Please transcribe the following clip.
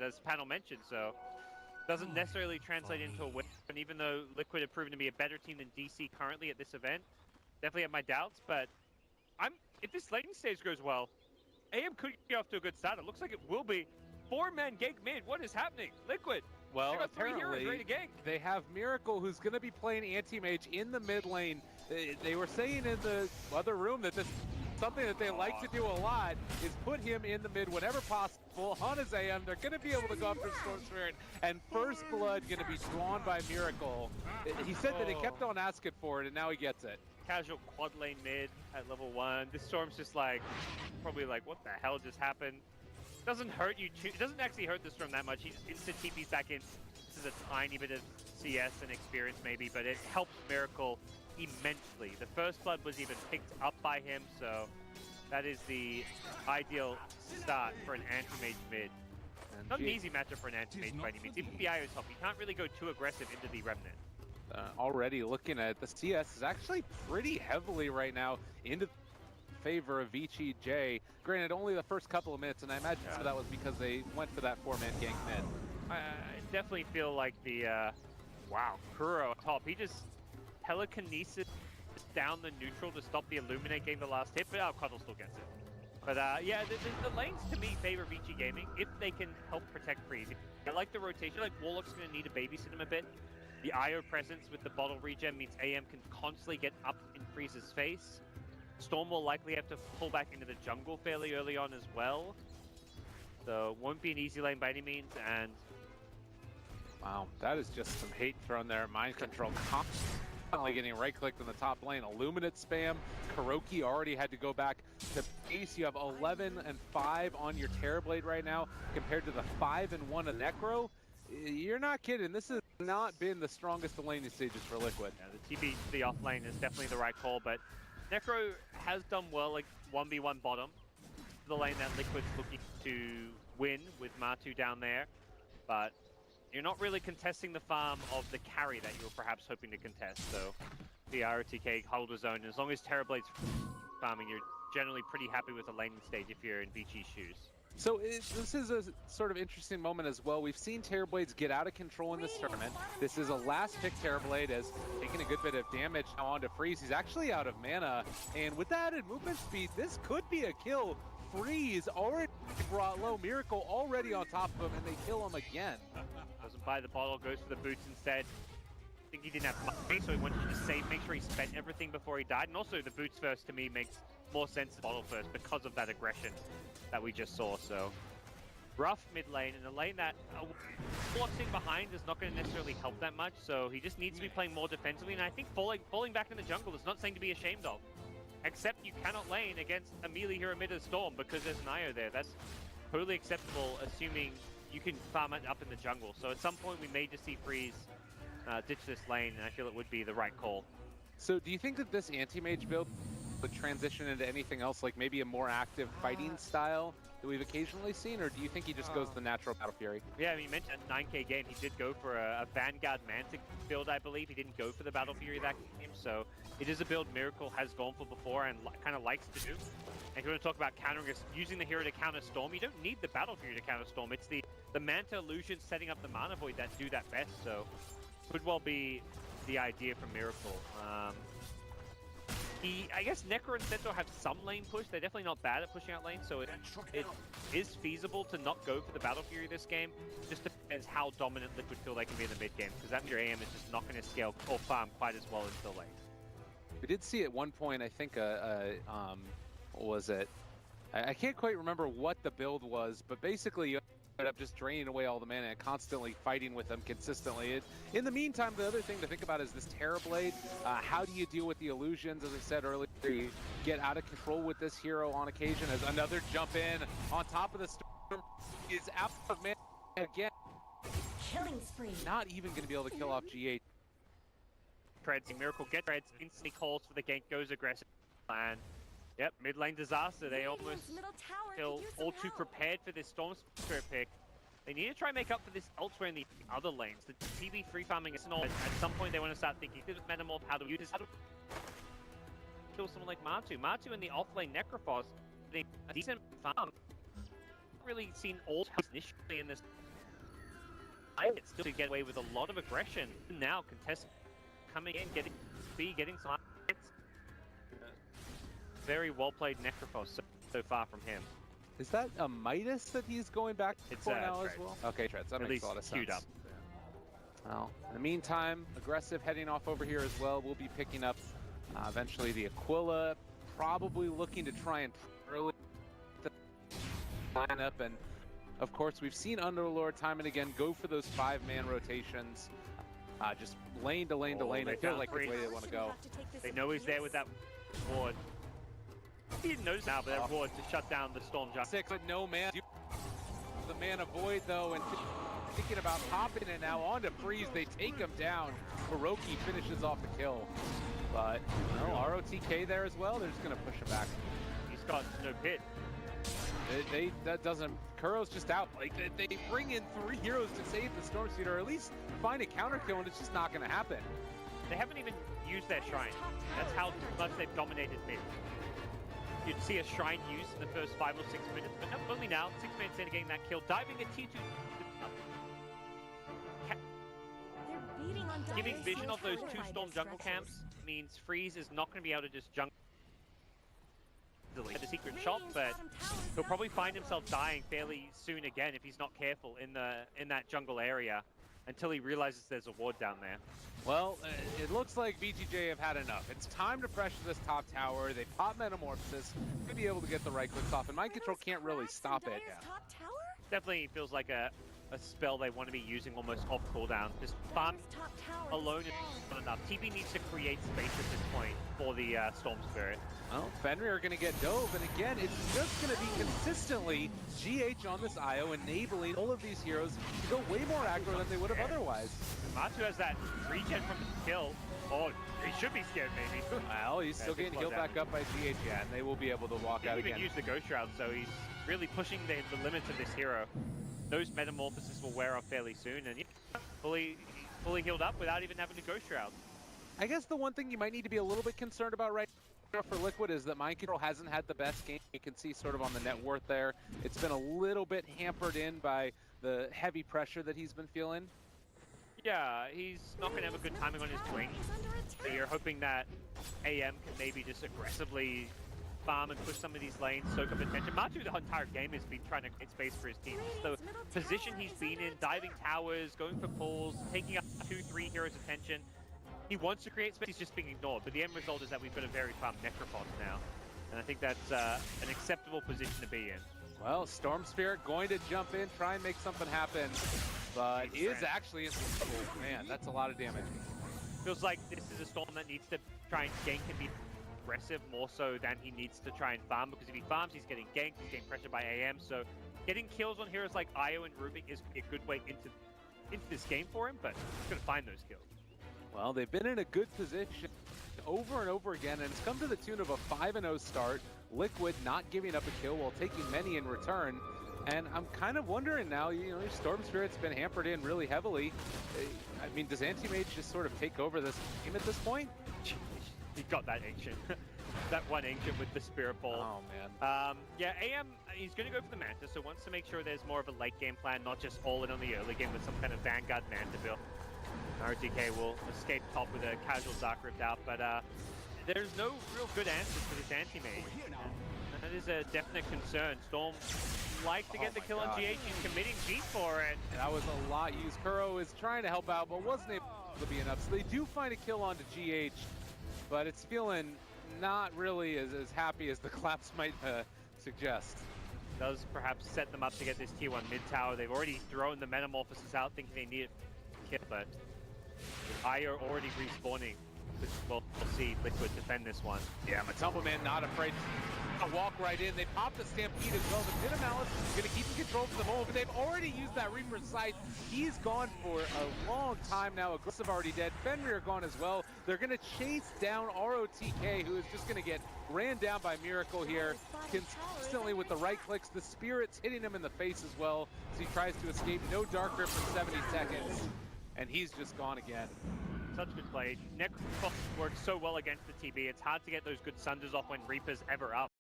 as Panel mentioned, so doesn't necessarily translate into a win. And even though Liquid have proven to be a better team than DC currently at this event, definitely have my doubts, but if this laning stage goes well, AM could get off to a good start. It looks like it will be. 4-man gank mid. What is happening? Liquid. Well, they got 3 heroes ready to gank. They have Miracle, who's going to be playing anti-mage in the mid lane. They were saying in the other room that this something that they like to do a lot is put him in the mid whenever possible on his AM. They're going to be able to go after Storm Spirit, and first blood going to be drawn by Miracle. He said that he kept on asking for it, and now he gets it. Casual quad lane mid at level 1. This Storm's just like, probably like, what the hell just happened? Doesn't hurt you. It doesn't actually hurt this Storm that much. He just instant TPs back in. This is a tiny bit of CS and experience maybe, but it helps Miracle immensely. The first blood was even picked up by him, so that is the ideal start for an anti-mage mid. Not an easy matchup for an anti-mage by any means. Even the IO's help, you can't really go too aggressive into the Remnant. Already looking at the CS is actually pretty heavily right now into favor of Vici J. Granted, only the first couple of minutes, and I imagine some of that was because they went for that 4-man gank mid. I definitely feel like the, wow, Kuro on top. He just telekinesis down the neutral to stop the Illuminate getting the last hit, but Cuddle still gets it. But yeah, the lanes to me favor Vici Gaming if they can help protect Freeze. I like the rotation. Like Warlock's going to need to babysit him a bit. The IO presence with the bottle regen means AM can constantly get up in Freeze's face. Storm will likely have to pull back into the jungle fairly early on as well. So it won't be an easy lane by any means, and... Wow, that is just some hate thrown there. Mind control constantly getting right-clicked in the top lane. Illuminate spam. Kuroki already had to go back to base. You have 11 and 5 on your Terrorblade right now compared to the 5 and 1 of Necro. You're not kidding. This has not been the strongest of laning stages for Liquid. Yeah, the TP to the off lane is definitely the right call, but Necro has done well, like 1v1 bottom. The lane that Liquid's looking to win with Matu down there, but you're not really contesting the farm of the carry that you were perhaps hoping to contest. So the ROTK hold his own. As long as Terrorblade's farming, you're generally pretty happy with the laning stage if you're in Vici's shoes. So this is a sort of interesting moment as well. We've seen Terrorblades get out of control in this tournament. This is a last pick Terrorblade as taking a good bit of damage now onto Freeze. He's actually out of mana, and with the added movement speed, this could be a kill. Freeze already brought low. Miracle already on top of him, and they kill him again. Doesn't buy the bottle, goes for the boots instead. I think he didn't have money, so he wanted to just save, make sure he spent everything before he died. And also the boots first to me makes more sense than bottle first because of that aggression that we just saw. So rough mid lane, and a lane that boxing behind is not going to necessarily help that much. So he just needs to be playing more defensively. And I think falling back in the jungle is not something to be ashamed of. Except you cannot lane against a melee hero mid of Storm because there's an IO there. That's totally acceptable, assuming you can farm it up in the jungle. So at some point we may just see Freeze ditch this lane, and I feel it would be the right call. So do you think that this anti-mage build would transition into anything else, like maybe a more active fighting style that we've occasionally seen, or do you think he just goes the natural Battle Fury? Yeah, I mean, you mentioned a 9k game. He did go for a Vanguard Mantic build, I believe. He didn't go for the Battle Fury that game, so it is a build Miracle has gone for before and kind of likes to do. And if you want to talk about countering us, using the hero to counter Storm, you don't need the Battle Fury to counter Storm. It's the Manta Illusion setting up the Mana Void that do that best, so could well be the idea for Miracle. I guess Necro and Centaur have some lane push. They're definitely not bad at pushing out lanes, so it is feasible to not go for the Battle Fury this game. Just depends how dominant Liquid feel they can be in the mid game, because that means your AM is just not going to scale or farm quite as well into the lane. We did see at one point, I think, what was it? I can't quite remember what the build was, but basically you ended up just draining away all the mana and constantly fighting with them consistently. In the meantime, the other thing to think about is this Terrorblade. How do you deal with the illusions? As I said earlier, you get out of control with this hero on occasion as another jump in on top of the Storm is out of mana again. Killing spree. Not even going to be able to kill off G8. Treads, Miracle gets Treads, instantly calls for the gank, goes aggressive, and yep, mid lane disaster. They almost feel all too prepared for this Storm Spirit pick. They need to try and make up for this elsewhere in the other lanes. The TV free farming is not. At some point, they want to start thinking, Metamorph, how to use this, how to kill someone like Matu. Matu in the off lane Necrophos, a decent farm really seen all initially in this. It's still to get away with a lot of aggression. Now contestant coming in, getting some hits. Very well played Necrophos so far from him. Is that a Midas that he's going back for now as Treads. well? Okay, Treads. That At makes least a lot of queued sense. up. Well, in the meantime, aggressive heading off over here as well. We'll be picking up eventually the Aquila, probably looking to try and early the lineup. And of course, we've seen Underlord time and again go for those 5-man rotations, just lane to lane to lane. I feel like the way they want to go. They know he's there with that ward. He didn't notice now, but that ward to shut down the Storm Giant. 6, but no man. The Mana Void though, and thinking about popping it now onto Freeze. They take him down. Hiroki finishes off the kill. But, you know, ROTK there as well. They're just going to push him back. He's got no pit. That doesn't... Kuro's just out. Like, they bring in 3 heroes to save the Storm Speeder, or at least find a counter kill, and it's just not going to happen. They haven't even used their shrine. That's how much they've dominated mid. You'd see a shrine used in the first 5 or 6 minutes, but not only now, 6 minutes in getting that kill, diving a T2. Giving vision of those 2 Storm jungle camps means Freeze is not going to be able to just jungle the secret shop, but he'll probably find himself dying fairly soon again if he's not careful in that jungle area until he realizes there's a ward down there. Well, it looks like VGJ have had enough. It's time to pressure this top tower. They pop Metamorphosis to be able to get the right clicks off, and Mind Control can't really stop it. Definitely feels like a spell they want to be using almost off cooldown. Just farm alone is not enough. TP needs to create space at this point for the Storm Spirit. Well, Fenrir are going to get dove, and again, it's just going to be consistently GH on this IO, enabling all of these heroes to go way more aggro than they would have otherwise. Matu has that regen from the kill. Oh, he should be scared maybe. Well, he's still getting healed back up by GH, yeah, and they will be able to walk out again. He even used the Ghost Shroud, so he's really pushing the limits of this hero. Those Metamorphoses will wear off fairly soon, and yeah, fully healed up without even having to Ghost Shroud. I guess the one thing you might need to be a little bit concerned about right now for Liquid is that Mind Control hasn't had the best game. You can see sort of on the net worth there. It's been a little bit hampered in by the heavy pressure that he's been feeling. Yeah, he's not going to have a good timing on his wing. So you're hoping that AM can maybe just aggressively farm and push some of these lanes, soak up attention. Matu the entire game has been trying to create space for his team. The position he's been in, diving towers, going for pulls, taking up 2-3 heroes' attention. He wants to create space, he's just being ignored. But the end result is that we've got a very farm Necrophos now. And I think that's an acceptable position to be in. Well, Storm Spirit going to jump in, try and make something happen. But he is actually in some trouble. Man, that's a lot of damage. Feels like this is a Storm that needs to try and gank and be aggressive more so than he needs to try and farm, because if he farms, he's getting ganked, he's getting pressured by AM. So getting kills on heroes like Io and Rubik is a good way into this game for him, but he's going to find those kills. Well, they've been in a good position over and over again, and it's come to the tune of a 5-0 start. Liquid not giving up a kill while taking many in return. And I'm kind of wondering now, you know, Storm Spirit's been hampered in really heavily. I mean, does Anti-Mage just sort of take over this game at this point? He got that Ancient. That one Ancient with the Spirit Ball. Oh, man. Yeah, AM, he's going to go for the Manta, so wants to make sure there's more of a late game plan, not just all in on the early game with some kind of Vanguard Manta build. RTK will escape top with a casual Dark Rift out, but there's no real good answers for this Anti-Mage. That is a definite concern. Storm like to get the kill on GH, he's committing G for it. That was a lot used. Kuro is trying to help out, but wasn't able to be enough. So they do find a kill onto GH, but it's feeling not really as happy as the claps might suggest. Does perhaps set them up to get this tier 1 mid tower. They've already thrown the Metamorphosis out thinking they need it, but Io already respawning. We'll see Liquid defend this one. Yeah, Matumbaman not afraid to walk right in. They pop the Stampede as well. The Pit of Malice is going to keep in control for the moment, but they've already used that Reaper's Sight. He's gone for a long time now. Aggressive already dead. Fenrir gone as well. They're going to chase down ROTK, who is just going to get ran down by Miracle here. Consistently with the right clicks. The Spirit's hitting him in the face as well as he tries to escape. No Dark Grip for 70 seconds, and he's just gone again. Such good play. Necrophos works so well against the TB. It's hard to get those good Sunders off when Reaper's ever up.